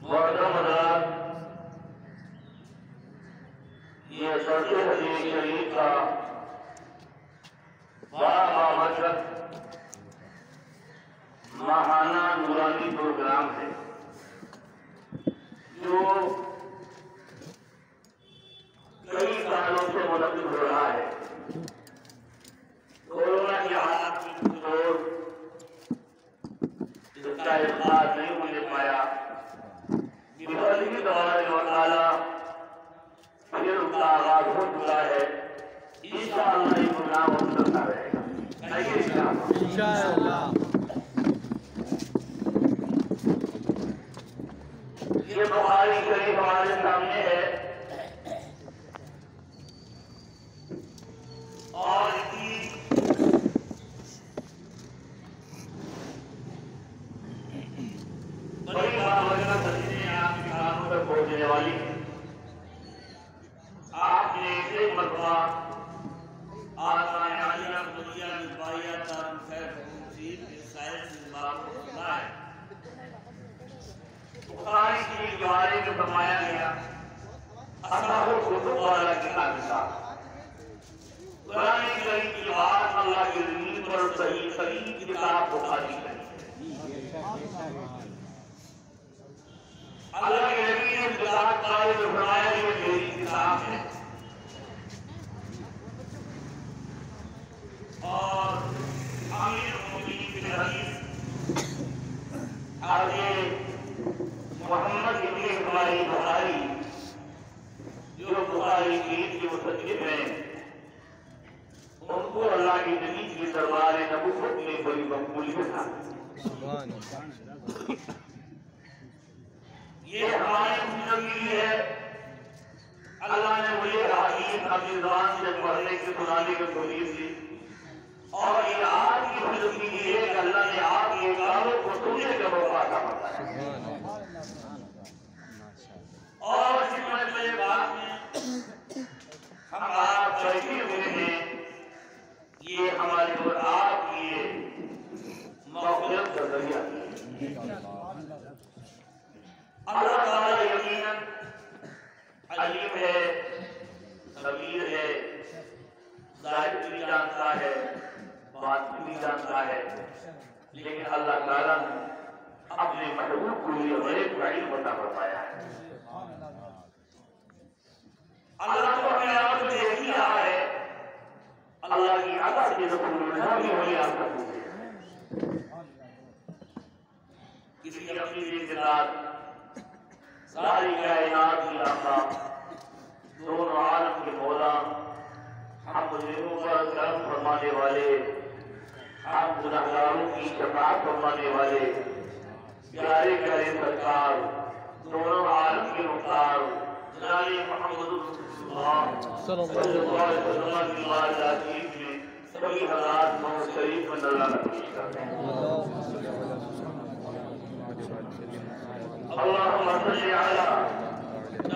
محترم حضرات، یہ سرد حدیث شریف کا بڑا بابرکت ماہانہ نورانی پروگرام ہے جو کئی سالوں سے منعقد ہو رہا ہے۔ کورونا کی حالت کی دور اس کا انعقاد نہیں ہونے پایا، بفضل تبارک و تعالی پھر اس کا آغاز ہو چکا ہے۔ انشاءاللہ یہ پروگرام ہم چلتا رہے گا۔ انشاءاللہ یہ بخاری شریف ہمارے سامنے ہے اور اس کی بڑی بابرکت حدیثیں آپ کے کانوں تک پہنچنے والی ہیں۔ آپ نے ایک مرتبہ آسان عالیہ مدیہ مصباحیہ دار خیر فروزید رسائل سے بات کو سنا ہے۔ بخاری کی روایت میں فرمایا گیا اصحاب الکتب والا کتاب تھا۔ قرآن کریم کی بات اللہ کی زمین پر صحیح ترین کتاب بخاری ہے۔ اللہ کے نبی نے کتاب قائل فرمایا یہ میری کتاب ہے اور امیر المؤمنین کی حدیث حضرت محمد ابن اسماعیل بخاری جو بخاری شریف کے مصنف ہیں، ان کو اللہ کی نبی کی دربار نبوت میں بڑی مقبولیت حاصل۔ یہ ہماری زندگی ہے، اللہ نے مجھے حدیث اپنی زبان سے پڑھنے کی سنانے کی توفیق دی، اور یہ آپ کی زندگی ہے کہ اللہ نے آپ کے کاموں کو سننے کا موقع عطا فرمایا۔ اور اس میں بات میں ہم آپ بیٹھے ہوئے ہیں، یہ ہمارے اور آپ کی مغفرت کا ذریعہ ہے۔ اللہ تعالیٰ یقیناً علیم ہے، خبیر ہے، ظاہر بھی جانتا ہے، باطن بھی جانتا ہے، لیکن اللہ تعالیٰ نے اپنے محبوب کو یہ غیب کا علم عطا فرمایا ہے۔ اللہ تو اپنے آپ کو دیکھ ہی رہا ہے، اللہ کی عطا کے رسول بھی وہی آپ کا پوچھے کسی اپنی کے ساتھ ساری کائنات کی آقا، دونوں عالم کے مولا، ہم مجرموں پر کرم فرمانے والے، ہم گنہگاروں کی شفاعت فرمانے والے، پیارے پیارے سرکار، دونوں عالم کے مختار جناب محمد رسول اللہ صلی اللہ علیہ وسلم کی بارگاہ شریف میں سبھی حضرات محمد شریف میں نذرانہ پیش کرتے ہیں۔ اللهم صل على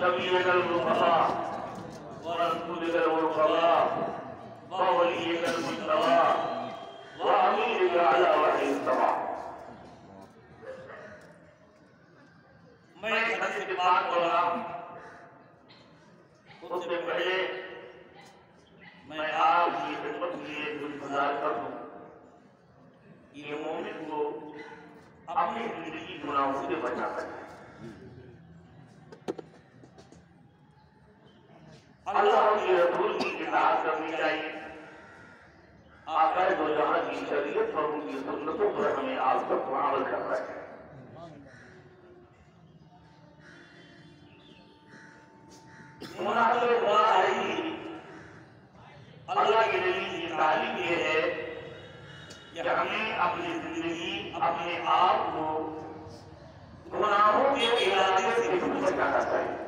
نبيك المصطفى ورسولك المرتضى ووليك المجتبى وأميرك على وحي السماء۔ میں ایک حدیث کی بات کر رہا ہوں، اس سے پہلے میں آپ کی خدمت کے لیے گزار کر دوں، یہ مومن کو اپنی زندگی گناہوں سے بچاتا ہے۔ اللہ کے رسول کی اطاعت کرنی چاہیے، آقا دو جہاں کی شریعت اور ان کی سنتوں پر ہمیں آج تک عمل کرنا ہے۔ مناسب بات ہے، اللہ کے نبی کی تعلیم یہ ہے کہ ہمیں اپنی زندگی، اپنے آپ کو گناہوں کے ارادے سے بچانا چاہیے۔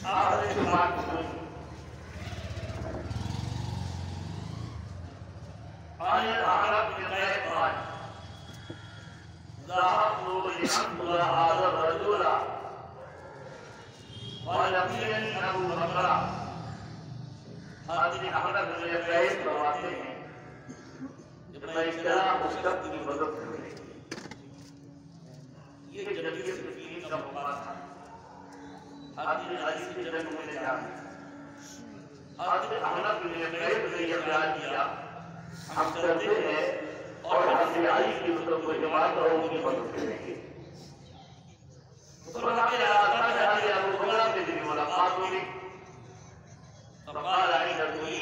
آخری بات آیت عرب میں غیر بات ذهبت لأنظر هذا الرجل ولقيني أبو بكر۔ حضرت احمد بن زید فرماتے ہیں کہ میں اس طرح اس شخص کی مدد کروں گی. یہ جنگ صفین کا موقع تھا. حضرت علی کی جنگ میں جان حضرت احمد بن قیس نے یہ بیان کیا ہم چلتے ہیں اور حضرت علی کی مدد کو جماعت اور ان کی مدد کریں گے. تو راہ راستہ میں حضرت ابو بکر سے بھی ملاقات ہوئی. فقال علی رضوی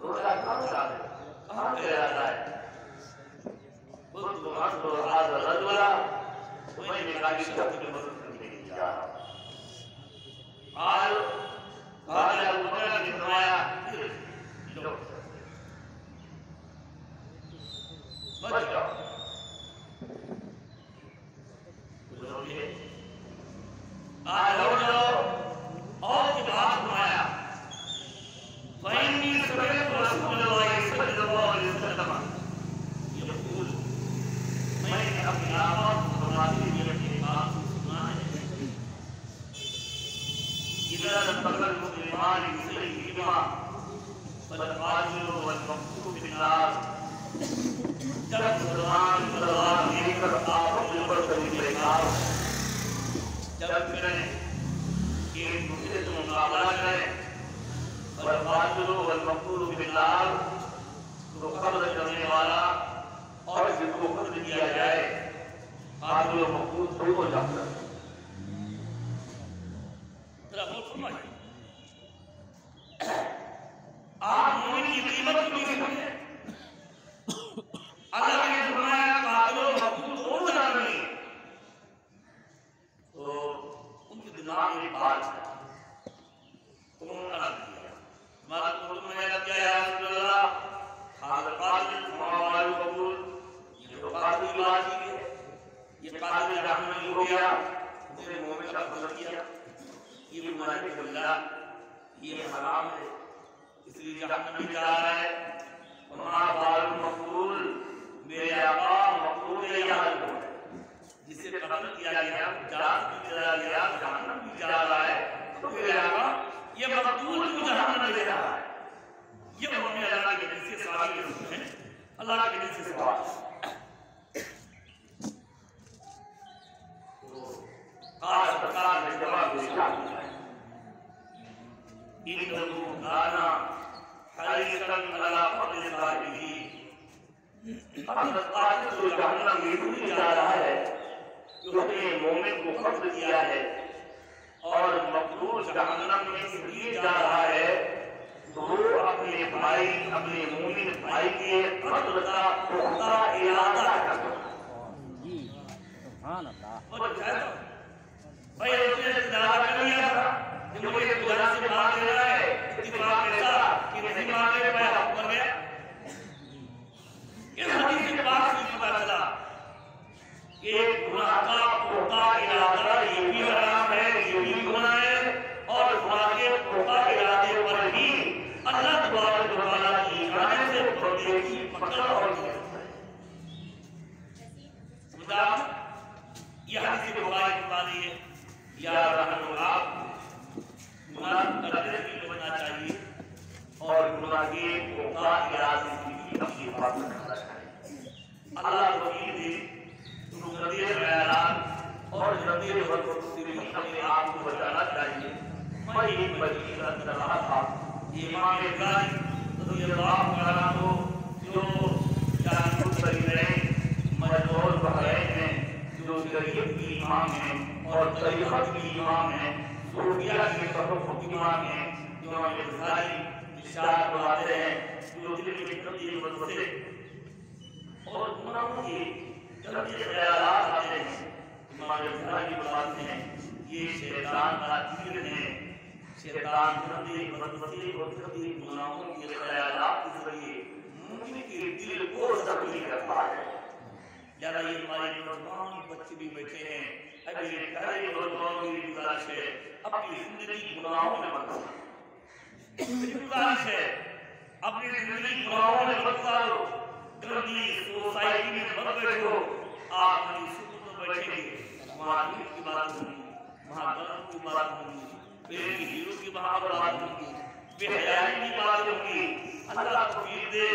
روزہ کہاں سے رہتا ہے؟ قلت انظر هذا الرجل میں نے کہا اس شخص کی مدد کرنے کے لیے جا رہا ہوں. قال ابو بکر نے فرمایا بچ جاؤ. قال لو جاؤ اور کی بات فرمایا فإني سمعت رسول الله صلی اللہ علیہ وسلم یقول میں نے اپنی آواز فرماتے ہوئے اپنے بات سنا ہے اذا لم المسلمان بسيفهما فالقاتل والمقتول بالنار. جب مسلمان تلوار لے کر آپس کے اوپر خریدے گا جب کریں ایک دوسرے سے مقابلہ کریں والقاتل والمقتول بالنار تو قتل کرنے والا اور جس کو قتل کیا جائے قاتل و مقتول دو ہو جاتا ہے. آپ مومن کی قیمت کو بھی سمجھیں. اللہ نے فرمایا قاتل و مقتول دو جانا نہیں تو ان کے دماغ میں بات ہے انہوں نے الگ کیا. ہمارا قلت میں لگ گیا یا رسول اللہ حاضر قاتل معامل قبول یہ تو قاتل کی بات کی ہے یہ قاتل جہنمی ہو گیا اسے مومن کا قتل کیا یہ منافق باللہ یہ حرام ہے اس لیے جہنم میں جا رہا ہے. وما بال المقتول میرے آقا مقتول یہاں ہے جسے قتل کیا گیا جان بھی چلا گیا جہنم بھی جا رہا ہے تو میرے آقا یہ مقتول کو جہنم میں لے رہا ہے. یہ ہمیں اللہ کے دل سے سوال کرتے ہیں اللہ کے دل سے سوال قال فقال نے جواب دیا انہو کانا حریصا علی قتل صاحبہ. حضرت قاتل جو جہنم میں نہیں جا رہا ہے کہ اس نے مومن کو قتل کیا ہے اور مقتول جہنم میں اس لیے جا رہا ہے تو وہ اپنے بھائی اپنے مومن بھائی کے قتل کا پختہ ارادہ کرتا ہے. سبحان اللہ. اور کہتا بھائی اس نے ارادہ کر لیا تھا کہ مجھے خدا سے مانگ لینا ہے اتفاق ایسا کہ نہیں مانگے میں حق کر گیا. اس حدیث کے بعد سے پتا چلا کہ گناہ کا پختہ ارادہ یہ بھی حرام ہے یہ بھی گناہ ہے اور گناہ کے پختہ ارادے پر ہی اللہ تبارک و تعالیٰ کی جانب سے بندے کی پکڑ اور گرفت ہے. سمجھا یہ حدیث بخاری بتا رہی ہے یا رحم اللہ گناہ کرنے بھی بچنا چاہیے اور گناہ کے پختہ ارادے کی اپنی حفاظت کرنا چاہیے. اللہ توفیق دے نظریے خیالات اور نظریے وقت سے بھی اپنے آپ کو بچانا چاہیے. میں ایک بچی رکھ رہا تھا امام غزالی رضی اللہ عنہ کو جو جانبوجھ کر رہے مجبور بحرین ہیں جو شریعت کی امام ہیں اور طریقت کی امام ہیں صوفیہ کے تصوف کی امام ہیں جو امام غزالی اشارت بناتے ہیں جو دل میں کبھی مدرسے اور گناہوں کے جب یہ خیالات آتے ہیں امام غزالی بتاتے ہیں یہ شیطان کا تیر ہے. شیطان گندے بدمزے اور گندے گناہوں کے خیالات کے ذریعے مومن کے دل کو زخمی کرتا ہے. لہذا یہ ہمارے نوجوان بچے بھی بیٹھے ہیں ابھی یہ پیارے نوجوانوں کی گزارش ہے اپنی زندگی گناہوں میں مت گزارو. گزارش ہے اپنی زندگی گناہوں میں مت گزارو. گندی سوسائٹی میں مت بیٹھو. آپ کی سکون میں بیٹھیں گے وہاں دل کی بات ہوگی وہاں غلط کی بات ہوگی بے ہیرو کی بات ہوگی بے حیائی کی بات ہوگی. اللہ توفیق دے